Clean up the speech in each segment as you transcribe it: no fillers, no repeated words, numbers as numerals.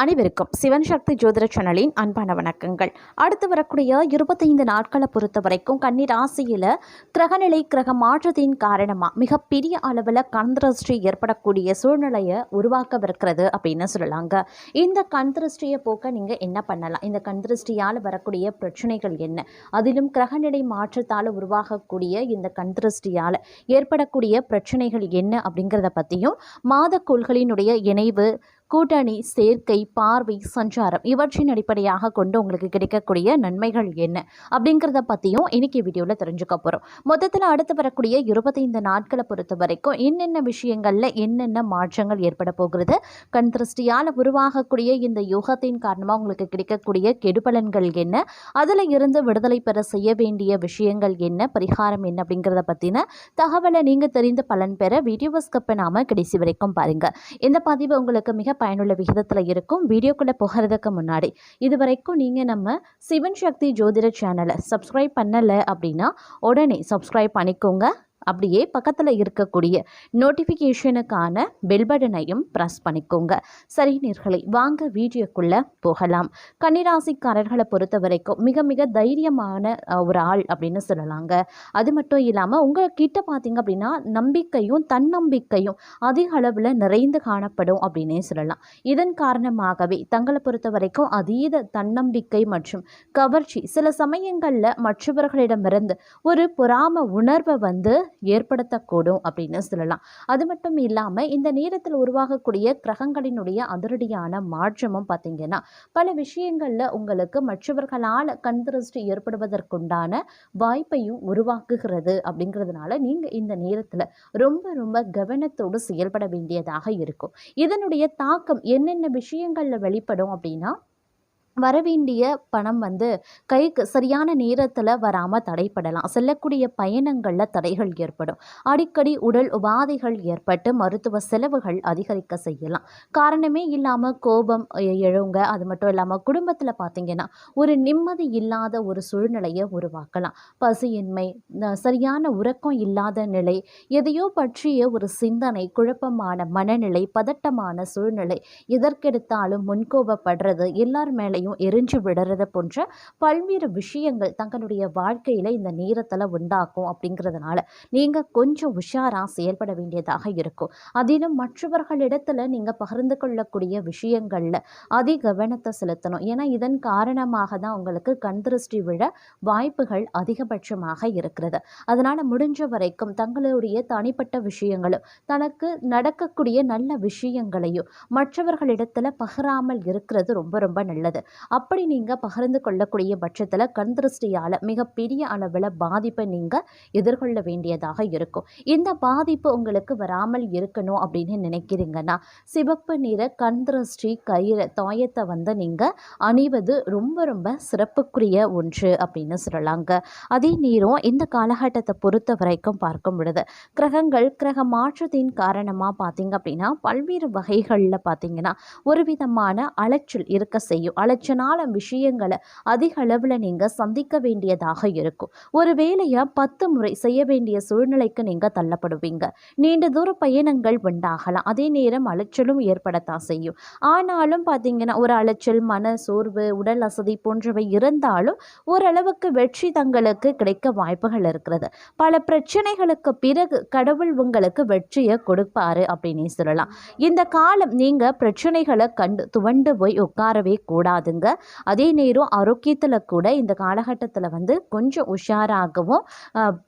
அனைவருக்கும் சிவன் சக்தி ஜோதிட சேனலின் அன்பான வணக்கங்கள். அடுத்து வரக்கூடிய 25 நாட்களை பொறுத்த வரைக்கும் கன்னி ராசியில் கிரகநிலை கிரக மாற்றத்தின் காரணமாக மிகப்பெரிய அளவில் கண்திருஷ்டி ஏற்படக்கூடிய சூழ்நிலையை உருவாக்கவிருக்கிறது அப்படின்னு சொல்லலாங்க. இந்த கண்திருஷ்டியை போக்க நீங்கள் என்ன பண்ணலாம்? இந்த கண்திருஷ்டியால் வரக்கூடிய பிரச்சனைகள் என்ன? அதிலும் கிரகநிலை மாற்றத்தால் உருவாகக்கூடிய இந்த கண்திருஷ்டியால் ஏற்படக்கூடிய பிரச்சனைகள் என்ன அப்படிங்கிறத பற்றியும், மாதக்கோள்களினுடைய இணைவு, கூட்டணி, சேர்க்கை, பார்வை, சஞ்சாரம் இவற்றின் அடிப்படையாக கொண்டு உங்களுக்கு கிடைக்கக்கூடிய நன்மைகள் என்ன அப்படிங்கிறத பற்றியும் இன்னைக்கு வீடியோவில் தெரிஞ்சுக்க போகிறோம். மொத்தத்தில் அடுத்து வரக்கூடிய 25 நாட்களை பொறுத்த வரைக்கும் என்னென்ன விஷயங்களில் என்னென்ன மாற்றங்கள் ஏற்பட போகிறது, கண் திருஷ்டியால் உருவாகக்கூடிய இந்த யோகத்தின் காரணமாக உங்களுக்கு கிடைக்கக்கூடிய கெடுபலன்கள் என்ன, அதில் இருந்து விடுதலை பெற செய்ய வேண்டிய விஷயங்கள் என்ன, பரிகாரம் என்ன அப்படிங்கிறத பற்றின தகவலை நீங்கள் தெரிந்து பலன் பெற வீடியோவை ஸ்கிப் பண்ணாமல் கடைசி வரைக்கும் பாருங்கள். இந்த பதிவு உங்களுக்கு மிக பயனுள்ள விகிதத்தில் இருக்கும். வீடியோக்குள்ளே போகிறதுக்கு முன்னாடி இதுவரைக்கும் நீங்கள் நம்ம சிவன் சக்தி ஜோதிட சேனலை சப்ஸ்கிரைப் பண்ணலை அப்படின்னா உடனே சப்ஸ்கிரைப் பண்ணிக்கோங்க. அப்படியே பக்கத்தில் இருக்கக்கூடிய நோட்டிஃபிகேஷனுக்கான பெல் பட்டனையும் ப்ரெஸ் பண்ணிக்கோங்க. சரி நேயர்களே, வாங்க வீடியோக்குள்ளே போகலாம். கன்னிராசிக்காரர்களை பொறுத்த வரைக்கும் மிக மிக தைரியமான ஒரு ஆள் அப்படின்னு சொல்லலாங்க. அது மட்டும் இல்லாமல் உங்ககிட்ட பார்த்தீங்க அப்படின்னா நம்பிக்கையும் தன்னம்பிக்கையும் அதிக அளவில் நிறைந்து காணப்படும் அப்படின்னே சொல்லலாம். இதன் காரணமாகவே தங்களை பொறுத்த வரைக்கும் அதீத தன்னம்பிக்கை மற்றும் கவர்ச்சி சில சமயங்களில் மற்றவர்களிடமிருந்து ஒரு பொறாம உணர்வை ஏற்படுத்தக்கூடும் அப்படின்னு சொல்லலாம். அது மட்டும் இல்லாமல் இந்த நேரத்தில் உருவாகக்கூடிய கிரகங்களினுடைய அதிரடியான மாற்றமும் பார்த்தீங்கன்னா பல விஷயங்களில் உங்களுக்கு மற்றவர்களால் கண்திருஷ்டி ஏற்படுவதற்குண்டான வாய்ப்பையும் உருவாக்குகிறது. அப்படிங்கிறதுனால நீங்கள் இந்த நேரத்தில் ரொம்ப ரொம்ப கவனத்தோடு செயல்பட வேண்டியதாக இருக்கும். இதனுடைய தாக்கம் என்னென்ன விஷயங்களில் வெளிப்படும் அப்படின்னா, வரவேண்டிய பணம் கைக்கு சரியான நேரத்தில் வராமல் தடைப்படலாம். செல்லக்கூடிய பயணங்களில் தடைகள் ஏற்படும். அடிக்கடி உடல் உபாதைகள் ஏற்பட்டு மருத்துவ செலவுகள் அதிகரிக்க செய்யலாம். காரணமே இல்லாமல் கோபம் எழுங்க. அது மட்டும் இல்லாமல் குடும்பத்தில் பார்த்தீங்கன்னா ஒரு நிம்மதி இல்லாத ஒரு சூழ்நிலையை உருவாக்கலாம். பசியின்மை, சரியான உறக்கம் இல்லாத நிலை, எதையோ பற்றிய ஒரு சிந்தனை, குழப்பமான மனநிலை, பதட்டமான சூழ்நிலை, எதற்கெடுத்தாலும் முன்கோபப்படுறது, எல்லார் மேலேயும் எரிஞ்சு விடுறது போன்ற பல்வேறு விஷயங்கள் தங்களுடைய வாழ்க்கையில் இந்த நேரத்தில் உண்டாக்கும். அப்படிங்கிறதுனால நீங்கள் கொஞ்சம் உஷாராக செயல்பட வேண்டியதாக இருக்கும். அதிலும் மற்றவர்களிடத்தில் நீங்கள் பகிர்ந்து கொள்ளக்கூடிய விஷயங்களில் அதிக கவனத்தை செலுத்தணும். ஏன்னா இதன் காரணமாக தான் உங்களுக்கு கண்திருஷ்டி விழ வாய்ப்புகள் அதிகபட்சமாக இருக்கிறது. அதனால் முடிஞ்ச வரைக்கும் தங்களுடைய தனிப்பட்ட விஷயங்களும் தனக்கு நடக்கக்கூடிய நல்ல விஷயங்களையும் மற்றவர்களிடத்தில் பகிராமல் இருக்கிறது ரொம்ப ரொம்ப நல்லது. அப்படி நீங்கள் பகிர்ந்து கொள்ளக்கூடிய பட்சத்தில் கண்திருஷ்டியால் மிகப்பெரிய அளவில் பாதிப்பை நீங்கள் எதிர்கொள்ள வேண்டியதாக இருக்கும். இந்த பாதிப்பு உங்களுக்கு வராமல் இருக்கணும் அப்படின்னு நினைக்கிறீங்கன்னா சிவப்பு நிற கண்திருஷ்டி கயிறு தாயத்தை நீங்கள் அணிவது ரொம்ப ரொம்ப சிறப்புக்குரிய ஒன்று அப்படின்னு சொல்லலாங்க. அதே நேரம் இந்த காலகட்டத்தை பொறுத்த வரைக்கும் பார்க்கும் பொழுது கிரகங்கள் கிரக மாற்றத்தின் காரணமாக பார்த்தீங்க அப்படின்னா பல்வேறு வகைகளில் பார்த்தீங்கன்னா ஒரு விதமான அலைச்சல் இருக்க செய்யும். அலைச்சலான விஷயங்களை அதிக அளவில் நீங்கள் சந்திக்க வேண்டியதாக இருக்கும். ஒரு வேலையை 10 முறை செய்ய வேண்டிய சூழ்நிலைக்கு நீங்கள் தள்ளப்படுவீங்க. நீண்ட தூர பயணங்கள் உண்டாகலாம். அதே நேரம் அலைச்சலும் ஏற்படத்தான் செய்யும். ஆனாலும் பார்த்தீங்கன்னா ஒரு அலைச்சல், மன சோர்வு, உடல் அசதி போன்றவை இருந்தாலும் ஓரளவுக்கு வெற்றி தங்களுக்கு கிடைக்க வாய்ப்புகள் இருக்கிறது. பல பிரச்சனைகளுக்கு பிறகு கடவுள் உங்களுக்கு வெற்றியை கொடுப்பாரு அப்படின்னு சொல்லலாம். இந்த காலம் நீங்கள் பிரச்சனைகளை கண்டு துவண்டு போய் உட்காரவே கூடாதுங்க. அதே நேரம் ஆரோக்கியத்தில் கூட இந்த காலகட்டத்தில் கொஞ்சம் உஷாராகவும்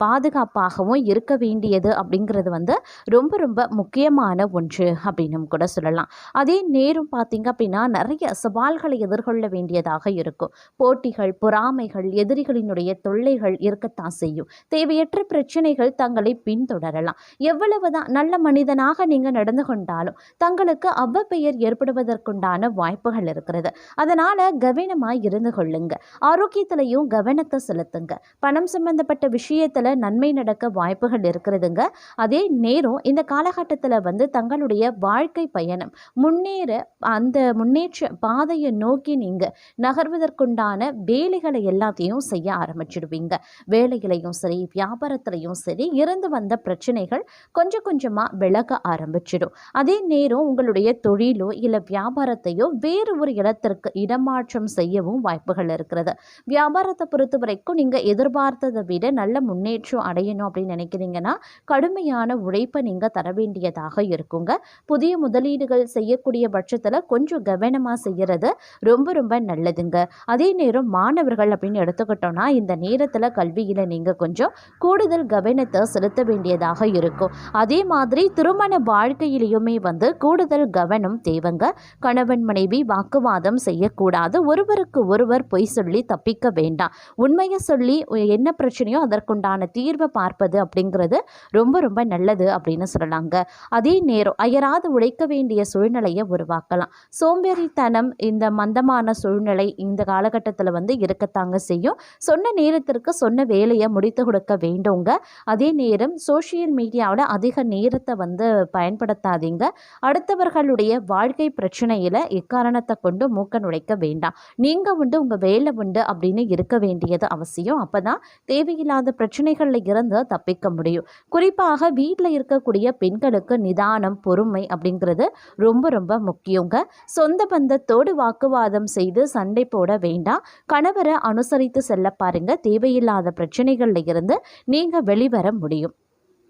பாதுகாப்பாகவும் இருக்க வேண்டியது அப்படிங்கிறது ரொம்ப ரொம்ப முக்கியமான ஒன்று அப்படின்னு கூட சொல்லலாம். அதே நேரம் பார்த்தீங்க அப்படின்னா நிறைய சவால்களை எதிர்கொள்ள வேண்டியதாக இருக்கும். போட்டிகள், பொறாமைகள், எதிரிகளினுடைய தொல்லைகள் இருக்கத்தான் செய்யும். தேவையற்ற பிரச்சனைகள் தங்களை பின்தொடரலாம். எவ்வளவுதான் நல்ல மனிதனாக நீங்கள் நடந்து கொண்டாலும் தங்களுக்கு அவப்பெயர் ஏற்படுவதற்குண்டான வாய்ப்புகள் இருக்கிறது. அதனால் அதனால கவனமாக இருந்து கொள்ளுங்க. ஆரோக்கியத்திலையும் கவனத்தை செலுத்துங்க. பணம் சம்பந்தப்பட்ட விஷயத்தில் நன்மை நடக்க வாய்ப்புகள் இருக்கிறதுங்க. அதே நேரம் இந்த காலகட்டத்தில் வந்து தங்களுடைய வாழ்க்கை பயணம் முன்னேற அந்த முன்னேற்ற பாதையை நோக்கி நீங்கள் நகர்வதற்குண்டான வேலைகளை எல்லாத்தையும் செய்ய ஆரம்பிச்சிடுவீங்க. வேலையிலையும் சரி, வியாபாரத்திலையும் சரி, இருந்து வந்த பிரச்சனைகள் கொஞ்சம் கொஞ்சமாக விலக ஆரம்பிச்சிடும். அதே நேரம் உங்களுடைய தொழிலோ இல்லை வியாபாரத்தையோ வேறு ஒரு இடத்திற்கு இடமாற்றம் செய்யவும் வாய்ப்புகள் இருக்கிறது. வியாபாரத்தை பொறுத்த வரைக்கும் நீங்கள் எதிர்பார்த்ததை விட நல்ல முன்னேற்றம் அடையணும் அப்படின்னு நினைக்கிறீங்கன்னா கடுமையான உழைப்பை நீங்கள் தர வேண்டியதாக இருக்குங்க. புதிய முதலீடுகள் செய்யக்கூடிய பட்சத்தில் கொஞ்சம் கவனமாக செய்கிறது ரொம்ப ரொம்ப நல்லதுங்க. அதே நேரம் மாணவர்கள் அப்படின்னு எடுத்துக்கிட்டோம்னா இந்த நேரத்தில் கல்வியில் நீங்கள் கொஞ்சம் கூடுதல் கவனத்தை செலுத்த வேண்டியதாக இருக்கும். அதே மாதிரி திருமண வாழ்க்கையிலையுமே வந்து கூடுதல் கவனம் தேவைங்க. கணவன் மனைவி வாக்குவாதம் செய்யக்கூடாது. ஒருவருக்கு ஒருவர் பொய் சொல்லி தப்பிக்க வேண்டாம். உண்மையை சொல்லி என்ன பிரச்சனையோ அதற்குண்டான தீர்வை பார்ப்பது அப்படிங்கிறது ரொம்ப ரொம்ப நல்லது அப்படின்னு சொல்லலாங்க. அதே நேரம் அயராது உழைக்க வேண்டிய சூழ்நிலையை உருவாக்கலாம். சோம்பேறித்தனம், இந்த மந்தமான சூழ்நிலை இந்த காலகட்டத்தில் வந்து இருக்கத்தாங்க செய்யும். சொன்ன நேரத்திற்கு சொன்ன வேலையை முடித்து கொடுக்க வேண்டுங்க. அதே நேரம் சோஷியல் மீடியாவில் அதிக நேரத்தை வந்து பயன்படுத்தாதீங்க. அடுத்தவர்களுடைய வாழ்க்கை பிரச்சனையில் எக்காரணத்தை கொண்டு மூக்க நுழைக்க வேண்டாம். நீங்கள் உண்டு உங்கள் வேலை உண்டு அப்படின்னு இருக்க வேண்டியது அவசியம். அப்போ தான் தேவையில்லாத பிரச்சனைகளில் இருந்து தப்பிக்க முடியும். குறிப்பாக வீட்டில் இருக்கக்கூடிய பெண்களுக்கு நிதானம், பொறுமை அப்படிங்கிறது ரொம்ப ரொம்ப முக்கியங்க. சொந்த பந்தத்தோடு வாக்குவாதம் செய்து சண்டை போட வேண்டாம். கணவரை அனுசரித்து செல்ல பாருங்க. தேவையில்லாத பிரச்சனைகளில் இருந்து நீங்கள் வெளிவர முடியும்.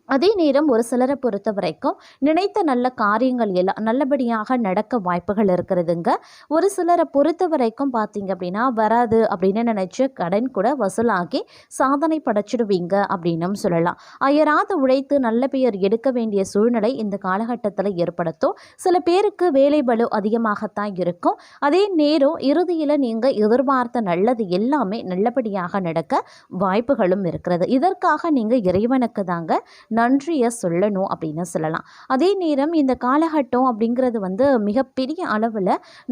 அதே நேரம் ஒரு சிலரை பொறுத்த வரைக்கும் நினைத்த நல்ல காரியங்கள் எல்லாம் நல்லபடியாக நடக்க வாய்ப்புகள் இருக்கிறதுங்க. ஒரு சிலரை பொறுத்த வரைக்கும் பார்த்தீங்க அப்படின்னா வராது அப்படின்னு நினச்சி கடன் கூட வசூலாகி சாதனை படைச்சிடுவீங்க அப்படின்னும் சொல்லலாம். அயராது உழைத்து நல்ல பெயர் எடுக்க வேண்டிய சூழ்நிலை இந்த காலகட்டத்தில் ஏற்படுத்தும். சில பேருக்கு வேலை பளு அதிகமாகத்தான் இருக்கும். அதே நேரம் இறுதியில் நீங்கள் எதிர்பார்த்த நல்லது எல்லாமே நல்லபடியாக நடக்க வாய்ப்புகளும் இருக்கிறது. இதற்காக நீங்கள் இறைவனுக்கு தாங்க நன்றியை சொல்லணும் அப்படின்னு சொல்லலாம். அதே நேரம் இந்த காலகட்டம் அப்படிங்கிறது வந்து மிகப்பெரிய அளவில்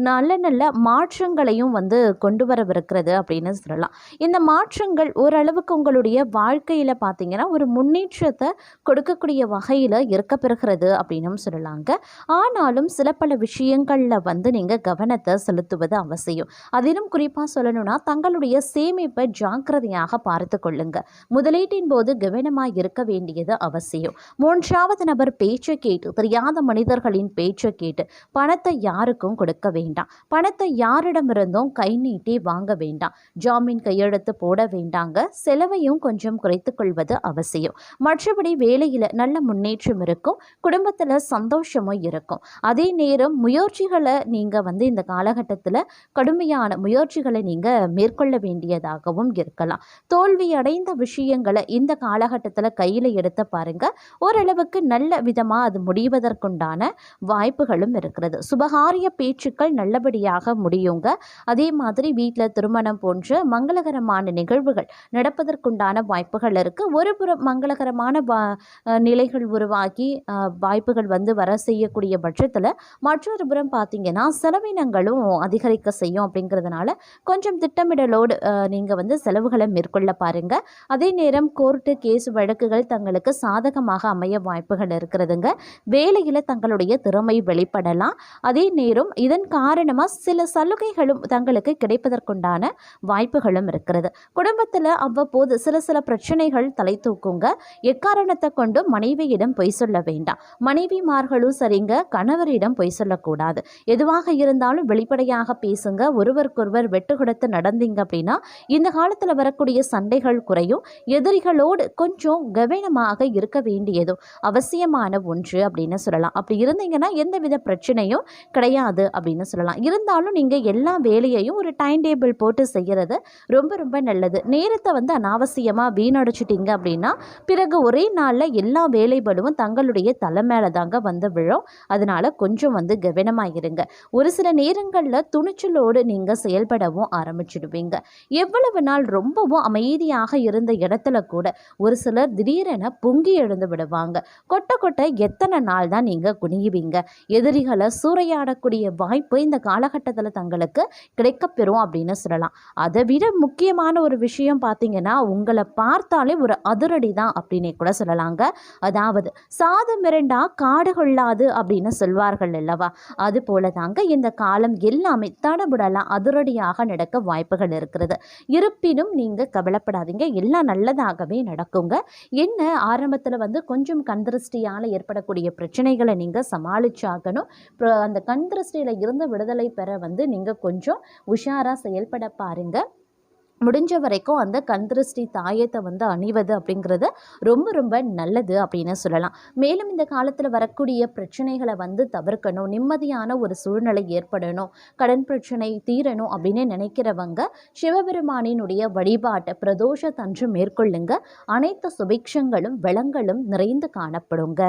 நல்ல நல்ல மாற்றங்களையும் வந்து கொண்டு வரவிருக்கிறது அப்படின்னு சொல்லலாம். இந்த மாற்றங்கள் ஓரளவுக்கு உங்களுடைய வாழ்க்கையில் பார்த்தீங்கன்னா ஒரு முன்னேற்றத்தை கொடுக்கக்கூடிய வகையில் இருக்கப்பெறுகிறது அப்படின்னு சொல்லலாங்க. ஆனாலும் சில பல விஷயங்களில் வந்து நீங்கள் கவனத்தை செலுத்துவது அவசியம். அதிலும் குறிப்பாக சொல்லணும்னா தங்களுடைய சேமிப்பை ஜாக்கிரதையாக பார்த்து கொள்ளுங்க. முதலீட்டின் போது கவனமாக இருக்க வேண்டியது அவசியம். மூன்றாவது நபர் பேச்சை கேட்டு, தெரியாத மனிதர்களின் பேச்சை கேட்டு பணத்தை யாருக்கும் கொடுக்க வேண்டாம். பணத்தை யாரிடமிருந்தும் கை நீட்டி வாங்க வேண்டாம். ஜாமீன் கையெழுத்து போட வேண்டாங்க. செலவையும் கொஞ்சம் குறைத்து கொள்வது அவசியம். மற்றபடி வேலையில் நல்ல முன்னேற்றம் இருக்கும். குடும்பத்தில் சந்தோஷமும் இருக்கும். அதே நேரம் முயற்சிகளை நீங்கள் வந்து இந்த காலகட்டத்தில் கடுமையான முயற்சிகளை நீங்கள் மேற்கொள்ள வேண்டியதாகவும் இருக்கலாம். தோல்வி அடைந்த விஷயங்களை இந்த காலகட்டத்தில் கையில் எடுத்த பாருங்க, ஓரளவுக்கு நல்ல விதமாக அது முடிவதற்குண்டான வாய்ப்புகளும் இருக்கிறது. சுபகாரிய பேச்சுக்கள் நல்லபடியாக முடியுங்க. அதே மாதிரி வீட்டில் திருமணம் போன்ற மங்களகரமான நிகழ்வுகள் நடப்பதற்குண்டான வாய்ப்புகள் இருக்குது. ஒரு புறம் மங்களகரமான நிலைகள் உருவாகி வாய்ப்புகள் வந்து வர செய்யக்கூடிய பட்சத்தில் மற்றொரு புறம் பார்த்தீங்கன்னா செலவினங்களும் அதிகரிக்க செய்யும். அப்படிங்கிறதுனால கொஞ்சம் திட்டமிடலோடு நீங்கள் வந்து செலவுகளை மேற்கொள்ள பாருங்க. அதே நேரம் கோர்ட்டு கேஸ் வழக்குகள் தங்களுக்கு சாதகமாக அமைய வாய்ப்புகள் இருக்கிறதுங்க. வேலையில் தங்களுடைய திறமை வெளிப்படலாம். அதே நேரம் இதன் காரணமாக சில சலுகைகளும் தங்களுக்கு கிடைப்பதற்குண்டான வாய்ப்புகளும் இருக்கிறது. குடும்பத்தில் அவ்வப்போது சில பிரச்சனைகள் தலை தூக்குங்க. எக்காரணத்தை கொண்டு மனைவியிடம் பொய் சொல்ல வேண்டாம். மனைவிமார்களும் சரிங்க, கணவரிடம் பொய் சொல்லக்கூடாது. எதுவாக இருந்தாலும் வெளிப்படையாக பேசுங்க. ஒருவருக்கொருவர் வெட்டு கொடுத்து நடந்தீங்க அப்படின்னா இந்த காலத்தில் வரக்கூடிய சண்டைகள் குறையும். எதிரிகளோடு கொஞ்சம் கவனமாக இருக்க வேண்டியதும் அவசியமான ஒன்று அப்படின்னு சொல்லலாம். அப்படி இருந்தீங்கன்னா எந்தவித பிரச்சனையும் கிடையாது அப்படின்னு சொல்லலாம். இருந்தாலும் நீங்கள் எல்லா வேலையையும் ஒரு டைம் டேபிள் போட்டு செய்கிறது ரொம்ப ரொம்ப நல்லது. நேரத்தை வந்து அனாவசியமாக வீணடிச்சிட்டிங்க அப்படின்னா பிறகு ஒரே நாளில் எல்லா வேலை பளுவும் தங்களுடைய தலை மேலே தாங்க வந்து விழும். அதனால கொஞ்சம் வந்து கவனமாக இருங்க. ஒரு சில நேரங்களில் துணிச்சலோடு நீங்கள் செயல்படவும் ஆரம்பிச்சிடுவீங்க. எவ்வளவு நாள் ரொம்பவும் அமைதியாக இருந்த இடத்துல கூட ஒரு சிலர் திடீரென பொங்கி பொங்கி எழுந்து விடுவாங்க. கொட்ட கொட்ட எத்தனை நாள் தான் நீங்கள் குனியுவீங்க? எதிரிகளை சூறையாடக்கூடிய வாய்ப்பு இந்த காலகட்டத்தில் தங்களுக்கு கிடைக்கப்பெறும் அப்படின்னு சொல்லலாம். அதை விட முக்கியமான ஒரு விஷயம் பார்த்தீங்கன்னா, உங்களை பார்த்தாலே ஒரு அதிரடி தான் அப்படின்னே கூட சொல்லலாங்க. அதாவது சாதம் மிரண்டா காடு கொள்ளாது அப்படின்னு சொல்வார்கள் அல்லவா? அது போல தாங்க இந்த காலம் எல்லாமே தடபுடலாம் அதிரடியாக நடக்க வாய்ப்புகள் இருக்கிறது. இருப்பினும் நீங்கள் கவலைப்படாதீங்க, எல்லாம் நல்லதாகவே நடக்குங்க. என்ன ஆரம்பத்தில் கொஞ்சம் கண் திருஷ்டியால் ஏற்படக்கூடிய பிரச்சனைகளை நீங்கள் சமாளிச்சாகணும். அந்த கண் திருஷ்டியில் இருந்து விடுதலை பெற நீங்கள் கொஞ்சம் உஷாராக செயல்பட பாருங்க. முடிஞ்ச வரைக்கும் அந்த கண் திருஷ்டி தாயத்தை அணிவது அப்படிங்கிறது ரொம்ப ரொம்ப நல்லது அப்படின்னு சொல்லலாம். மேலும் இந்த காலத்தில் வரக்கூடிய பிரச்சனைகளை தவிர்க்கணும், நிம்மதியான ஒரு சூழ்நிலை ஏற்படணும், கடன் பிரச்சனை தீரணும் அப்படின்னு நினைக்கிறவங்க சிவபெருமானினுடைய வழிபாட்டை பிரதோஷத்தன்று மேற்கொள்ளுங்க. அனைத்து சுபிக்ஷங்களும் வளங்களும் நிறைந்து காணப்படுங்க.